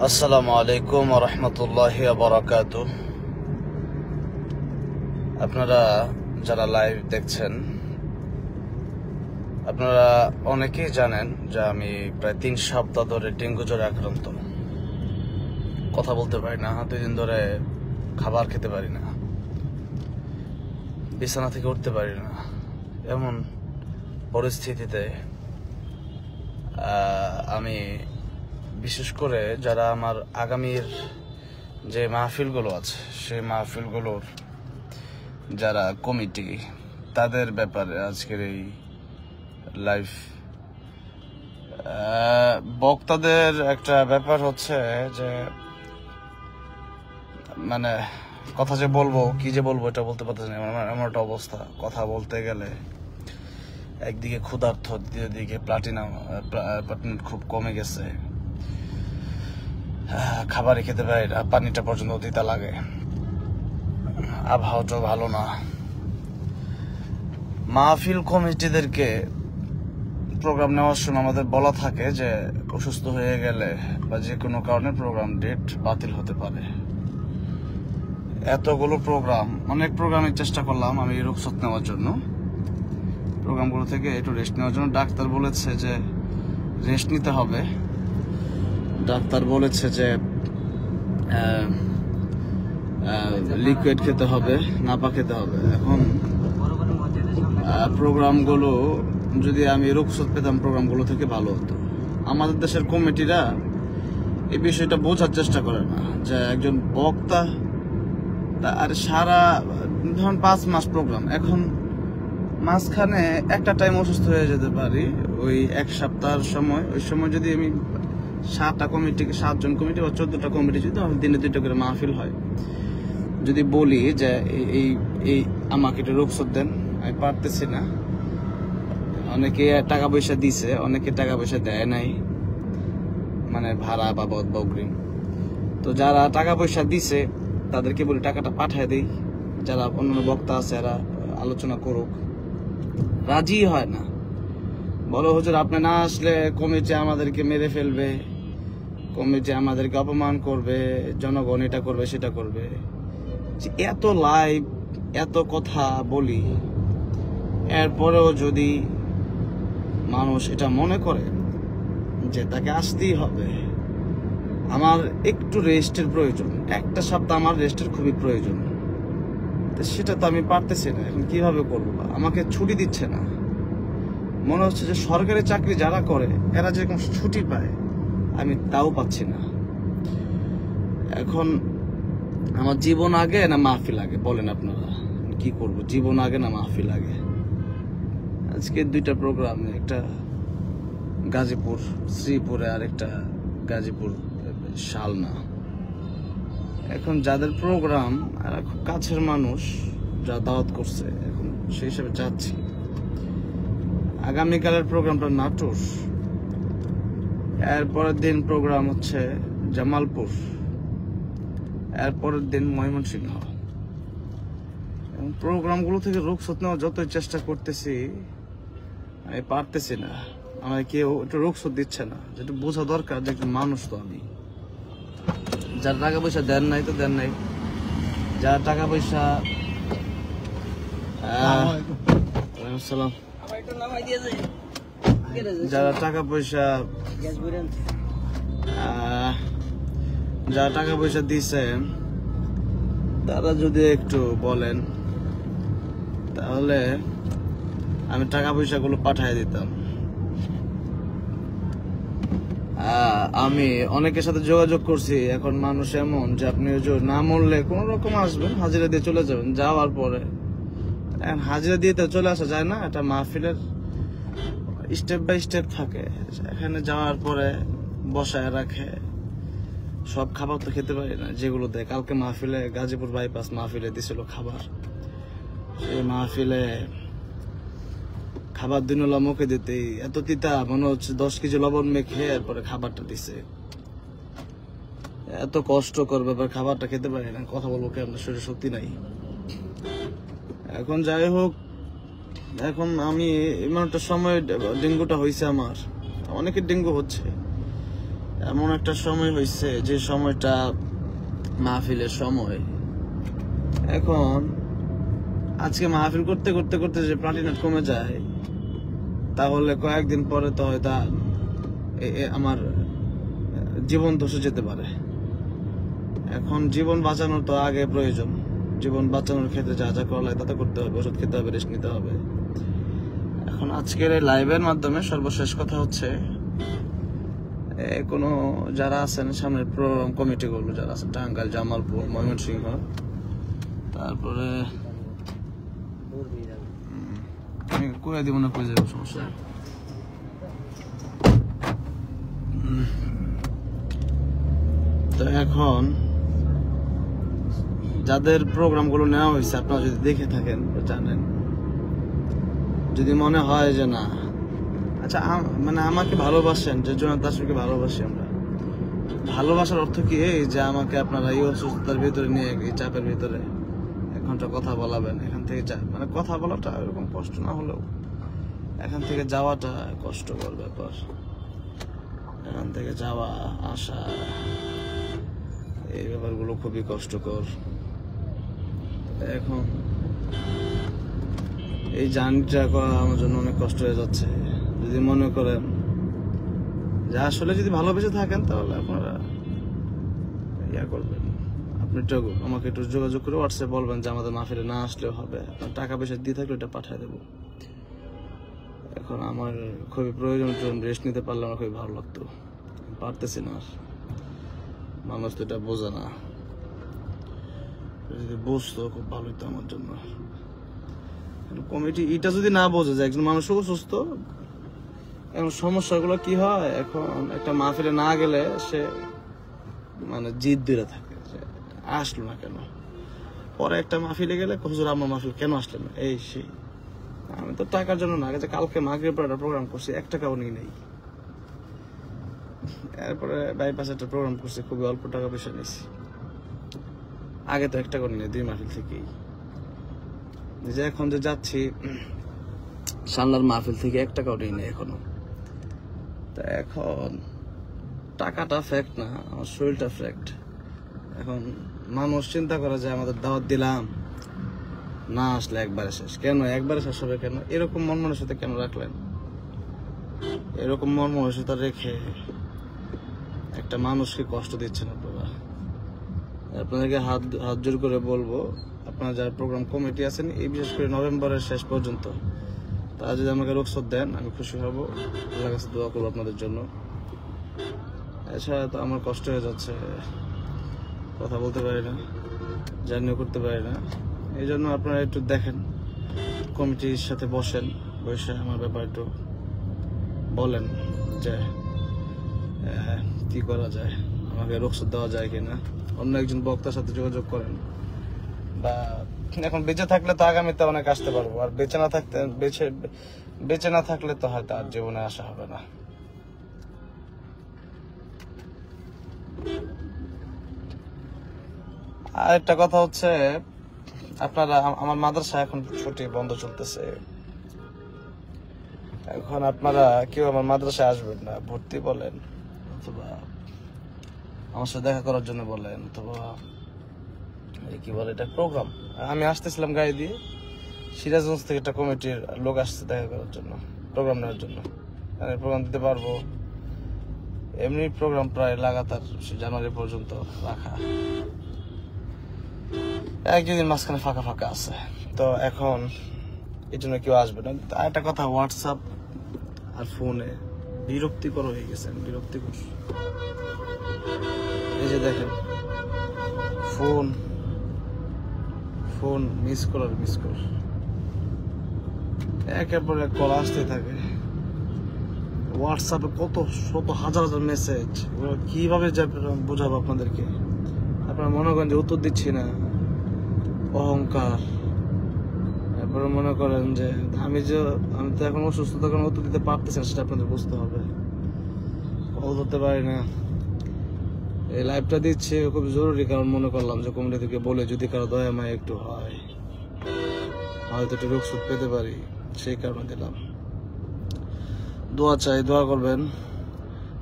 আসসালামু আলাইকুম ওয়া রাহমাতুল্লাহি ওয়া বারাকাতুহু। আপনারা যারা লাইভ দেখছেন, আপনারা অনেকেই জানেন যে আমি প্রায় 3 সপ্তাহ ধরে ডেঙ্গু জ্বরে আক্রান্ত। কথা বলতে পারি না, 2 দিন ধরে খাবার খেতে পারি না, বিছানা থেকে উঠতে পারি না। এমন পরিস্থিতিতে আমি বিশেষ করে যারা আমার আগামীর যে মাহফিলগুলো আছে সেই মাহফিলগুলোর যারা কমিটি, তাদের ব্যাপারে আজকের এই লাইভ। বক্তাদের একটা ব্যাপার হচ্ছে যে মানে কথা যে বলবো, কি যে বলবো এটা বলতে পারতেছি না। এমন একটা অবস্থা, কথা বলতে গেলে একদিকে ক্ষুধার্ত, দ্বিতীয় দিকে প্লাটিনাম খুব কমে গেছে, খাবারই খেতে পারি না, পানিটা পর্যন্ত তিতা লাগে, আবহাওয়াটাও ভালো না। মাহফিল কমিটিদেরকে প্রোগ্রাম নেওয়ার সময় আমাদের বলা থাকে যে অসুস্থ হয়ে গেলে বা যে কোনো কারণে প্রোগ্রাম ডেট বাতিল হতে পারে। এতগুলো প্রোগ্রাম, অনেক প্রোগ্রামের চেষ্টা করলাম আমি রুখসত নেওয়ার জন্য, প্রোগ্রামগুলো থেকে একটু রেস্ট নেওয়ার জন্য। ডাক্তার বলেছে যে রেস্ট নিতে হবে, ডাক্তার বলেছে যে লিকুইড খেতে হবে, নাপা খেতে হবে। এখন প্রোগ্রামগুলো যদি আমি রুখসত পেতাম প্রোগ্রামগুলো থেকে ভালো হতো। আমাদের দেশের কমিটিরা এই বিষয়টা বোঝার চেষ্টা করে না যে একজন বক্তা আর সারা ধরুন 5 মাস প্রোগ্রাম, এখন মাঝখানে একটা টাইম অসুস্থ হয়ে যেতে পারি, ওই 1 সপ্তাহের সময়, ওই সময় যদি আমি 7টা কমিটিকে, 7 জন কমিটি বা 14টা কমিটি যদি দিনে 2টা করে মাহফিল হয়, যদি বলি যে এই আমাকে একটু রুখসত দেন, আমি পারতেছি না। অনেকে টাকা পয়সা দিছে, অনেকে টাকা পয়সা দেয় নাই, মানে ভাড়া বাবদ বা অগ্রিম। তো যারা টাকা পয়সা দিছে তাদেরকে বলি টাকাটা পাঠিয়ে দেই, যারা অন্যান্য বক্তা আছে এরা আলোচনা করুক। রাজি হয় না, বলো হুজুর আপনি না আসলে কমিটি আমাদেরকে মেরে ফেলবে, কমিটি আমাদেরকে অপমান করবে, জনগণ এটা করবে সেটা করবে। এত লাইভ, এত কথা বলি, এরপরেও যদি মানুষ এটা মনে করে যে তাকে আসতেই হবে, আমার একটু রেস্টের প্রয়োজন, 1 সপ্তাহ আমার রেস্টের খুবই প্রয়োজন, সেটা তো আমি পারতেছি না। এখন কিভাবে করবো? আমাকে ছুটি দিচ্ছে না। মনে হচ্ছে যে সরকারি চাকরি যারা করে এরা যেরকম ছুটি পায়, আমি তাও পাচ্ছি না। এখন আমার জীবন আগে না মাহফিল আগে, বলেন আপনারা কি করব? জীবন আগে না মাহফিল আগে? আজকে 2টা প্রোগ্রাম, একটা গাজীপুর শ্রীপুরে আর একটা গাজীপুর শালনা। এখন যাদের প্রোগ্রাম এরা খুব কাছের মানুষ, যা দাওয়াত করছে, এখন সেই হিসাবে যাচ্ছি। আগামীকালের প্রোগ্রামটা নাটোর, এরপরের দিন প্রোগ্রাম হচ্ছে জামালপুর, এরপরের দিন ময়মনসিংহ। প্রোগ্রামগুলো থেকে রুখসত নেওয়ার যতই চেষ্টা করতেছি আমি পারতেছি না। আমার কেউ একটু রুখসত দিচ্ছে না, যেটা বোঝা দরকার যে একটা মানুষ তো আমি। যার টাকা পয়সা দেন নাই তো দেন নাই, যার টাকা পয়সা যারা টাকা পয়সা যারা টাকা পয়সা দিচ্ছেন তারা যদি একটু বলেন তাহলে আমি টাকা পয়সা গুলো পাঠিয়ে দিতাম। আমি অনেকের সাথে যোগাযোগ করছি, এখন মানুষ এমন যে আপনি না মরলে কোন রকম আসবেন, হাজিরা দিয়ে চলে যাবেন। যাওয়ার পরে হাজিরা দিয়ে তো চলে আসা যায় না, এটা মাহফিলের স্টেপ বাই স্টেপ থাকে। এখানে যাওয়ার পরে বসায় রাখে, সব খাবার তো খেতে পারি না যেগুলো দেয়। কালকে মাহফিলে গাজীপুর বাইপাস মাহফিলে দিছিল খাবার, সেই মাহফিলে খাবার দিন মুখে দিতেই এত তিতা, মনে হচ্ছে 10 কেজি লবণ মেখে এরপরে খাবারটা দিছে। এত কষ্ট করবে, খাবারটা খেতে পারি না, কথা বলবো কেমন, শরীরে শক্তি নাই। এখন যাই হোক, এখন আমি এমন একটা সময় ডেঙ্গুটা হয়েছে আমার, অনেকের ডেঙ্গু হচ্ছে, এমন একটা সময় হয়েছে যে সময়টা মাহফিলের সময়। এখন আজকে মাহফিল করতে করতে করতে যে প্লাটিনাম কমে যায়, তাহলে কয়েকদিন পরে তো হয়তো আমার জীবন ধসে যেতে পারে। এখন জীবন বাঁচানোর তো আগে প্রয়োজন। জীবন বাঁচানোর ক্ষেত্রে যা যা করা লাগে তা তো করতে হবে, ওষুধ খেতে হবে, রেস্ট নিতে হবে। এখন আজকের এই লাইভের মাধ্যমে সর্বশেষ কথা হচ্ছে, কোনো যারা আছেন সামনের প্রোগ্রাম কমিটিগুলো যারা আছেন টাঙ্গাইল, জামালপুর, ময়মনসিংহ, তারপরে আমি করে দিব না, করে যাবো, সমস্যা। তো এখন যাদের প্রোগ্রামগুলো নেওয়া হয়েছে আপনারা যদি দেখে থাকেন জানেন, যদি মনে হয় যে না আচ্ছা মানে আমাকে ভালোবাসেন, যে জন্য তাসফিরকে ভালোবাসি আমরা, ভালোবাসার অর্থ কি এই যে আমাকে আপনারা এই অসুস্থতার ভিতরে নিয়ে এই চাপের ভিতরে 1 ঘন্টা কথা বলাবেন, এখান থেকে মানে কথা বলাটা এরকম কষ্ট না হলেও এখান থেকে যাওয়াটা কষ্টকর ব্যাপার। এখান থেকে যাওয়া আসা এই ব্যাপারগুলো খুবই কষ্টকর। এখন এই জার্নিটা করা আমার জন্য অনেক কষ্ট হয়ে যাচ্ছে। যদি মনে করেন যে আসলে যদি ভালোবেসে থাকেন তাহলে আপনারা ইয়া করবেন, আপনি আমাকে একটু যোগাযোগ করে হোয়াটসঅ্যাপ বলবেন যে আমাদের মাহফিলে না আসলেও হবে, আপনার টাকা পয়সা দিয়ে থাকলে এটা পাঠিয়ে দেবো। এখন আমার খুবই প্রয়োজন, রেস্ট নিতে পারলে আমার খুবই ভালো লাগতো, পারতেছি না। মানুষ তো এটা বোঝে না, যদি বুঝতো খুব ভালো হতো আমার জন্য। কমিটি এটা যদি না বোঝে যে একজন মানুষ অসুস্থ, এখন সমস্যাগুলো কি হয়, এখন একটা মাহফিলে না গেলে সে মানে জিদ ধরে থাকে, আসলো না কেন, পরে একটা মাহফিলে গেলে হুজুর আমার মাহফিল কেন আসলেন না, এই সেই। আমি তো টাকার জন্য না, কালকে মাগরিবের পর একটা প্রোগ্রাম করছি, 1 টাকাও নিই নাই। এরপরে বাইপাসে একটা প্রোগ্রাম করছি, খুবই অল্প টাকা পয়সা নিয়েছি। আগে তো 1 টাকাও নিই 2 মাহফিল থেকেই। যে এখন যে যাচ্ছি সামলার মাহফিল থেকে 1 টাকাও নিই নাই এখনো। তা এখন টাকাটা ফ্যাক্ট না, আমার শরীরটা ফ্যাক্ট। এখন মানুষ চিন্তা করে যে আমাদের দাওয়াত দিলাম, না আসলে একবারে শেষ। কেন একবারে শেষ হবে কেন? এরকম মন মানসিকতা কেন রাখলেন? এরকম মন মানসিকতা রেখে একটা মানুষকে কষ্ট দিচ্ছেন আপনারা। আপনাদেরকে হাত জোর করে বলবো, আপনারা যারা প্রোগ্রাম কমিটি আছেন, এই বিশেষ করে নভেম্বরের শেষ পর্যন্ত, তারা যদি আমাকে রুখসত দেন আমি খুশি হব, আল্লাহর কাছে দোয়া করবো আপনাদের জন্য। এছাড়া তো আমার কষ্ট হয়ে যাচ্ছে, কথা বলতে পারি না, জার্নিও করতে পারি না। এই জন্য আপনারা একটু দেখেন, কমিটির সাথে বসেন, বসে আমার ব্যাপার একটু বলেন যে কি করা যায়, আমাকে রুখসত দেওয়া যায় কিনা, অন্য একজন বক্তার সাথে যোগাযোগ করেন। বা এখন বেঁচে থাকলে তো আগামীতে অনেক আসতে পারবো, আর বেঁচে না থাকলে তো হয়তো আর জীবনে আসা হবে না। আর একটা কথা হচ্ছে, আপনারা আমার মাদ্রাসা এখন ছুটি বন্ধ চলতেছে, এখন আপনারা কেউ আমার মাদ্রাসায় আসবেন না, ভর্তি বলেন অথবা আমার সাথে দেখা করার জন্য বলেন, অথবা কি বলে এটা প্রোগ্রাম। আমি আসতেছিলাম গাড়ি দিয়ে, সিরাজগঞ্জ থেকে একটা কমিটির লোক আসছে দেখা করার জন্য, প্রোগ্রাম নেওয়ার জন্য। আমি প্রোগ্রাম দিতে পারবো, এমনি প্রোগ্রাম প্রায় লাগাতার জানুয়ারি পর্যন্ত রাখা, 1-2 দিন মাঝখানে ফাঁকা ফাঁকা আছে। তো এখন এই জন্য কেউ আসবে না। আর একটা কথা, হোয়াটসঅ্যাপ আর ফোনে বিরক্তিকর হয়ে গেছে, বিরক্তিকর। এই যে দেখেন, ফোন মিস কল, একের এক কল আসতে থাকে। হোয়াটসঅ্যাপে কত শত হাজার মেসেজ, কিভাবে বোঝাবো আপনাদেরকে? আপনারা মনে করেন যে উত্তর দিচ্ছি না, অহংকার। এরপরে মনে করেন যে আমি তো এখন অসুস্থ, তখন উত্তর দিতে পারতেছি না, সেটা আপনাদের বুঝতে হবে। কল ধরতে পারি না। এই লাইভটা দিচ্ছি খুব জরুরি, কারণ মনে করলাম যে কমিটি থেকে বলে যদি কারো দয়া মায় একটু হয়, হয়তো একটু রুখসত পেতে পারি, সেই কারণে দিলাম। দোয়া চাই, দোয়া করবেন।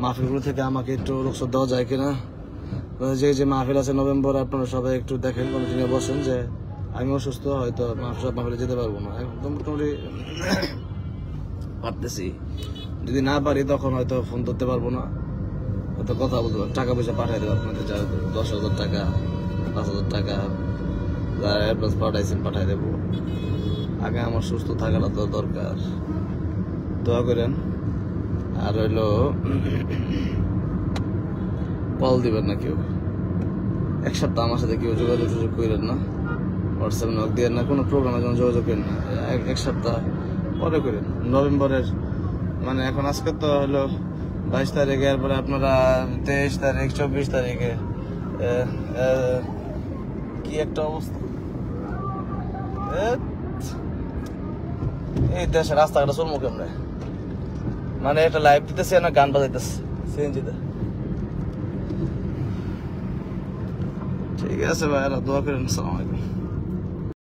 মাহফিলগুলো থেকে আমাকে একটু রুখসত দেওয়া যায় কিনা। যে যে মাহফিল আছে নভেম্বর, আপনারা সবাই একটু দেখেন, কমিটি নিয়ে বসেন যে আমি অসুস্থ, হয়তো সব মাহফিলে যেতে পারবো না। একদম মোটামুটি পারতেছি, যদি না পারি তখন হয়তো ফোন ধরতে পারবো না, হয়তো কথা বলতে পারবো, টাকা পয়সা পাঠাই দেবো আপনাদের, যা 10,000 টাকা 5,000 টাকা যারা অ্যাডভান্স পাঠাইছেন পাঠাই দেবো। আগে আমার সুস্থ থাকাটা তো দরকার, দোয়া করেন। আর হইলো কল দিবেন না কেউ, এক সপ্তাহ আমার সাথে কেউ যোগাযোগ করেন না, হোয়াটসঅ্যাপ নক দিয়ে না, কোনো প্রোগ্রামে যেন যোগাযোগ করেন না, এক সপ্তাহ পরে করেন। নভেম্বরের মানে এখন আজকে তো হলো 22 তারিখে, এরপরে আপনারা 23 তারিখ 24 তারিখে কি একটা অবস্থা, এই দেশে রাস্তাঘাটে চলবো কেমনে, মানে একটা লাইভ দিতেছে না গান বাজাইতেছে সিএনজিতে। ঠিক আছে ভাই, দোয়া করেন। আসসালামু আলাইকুম।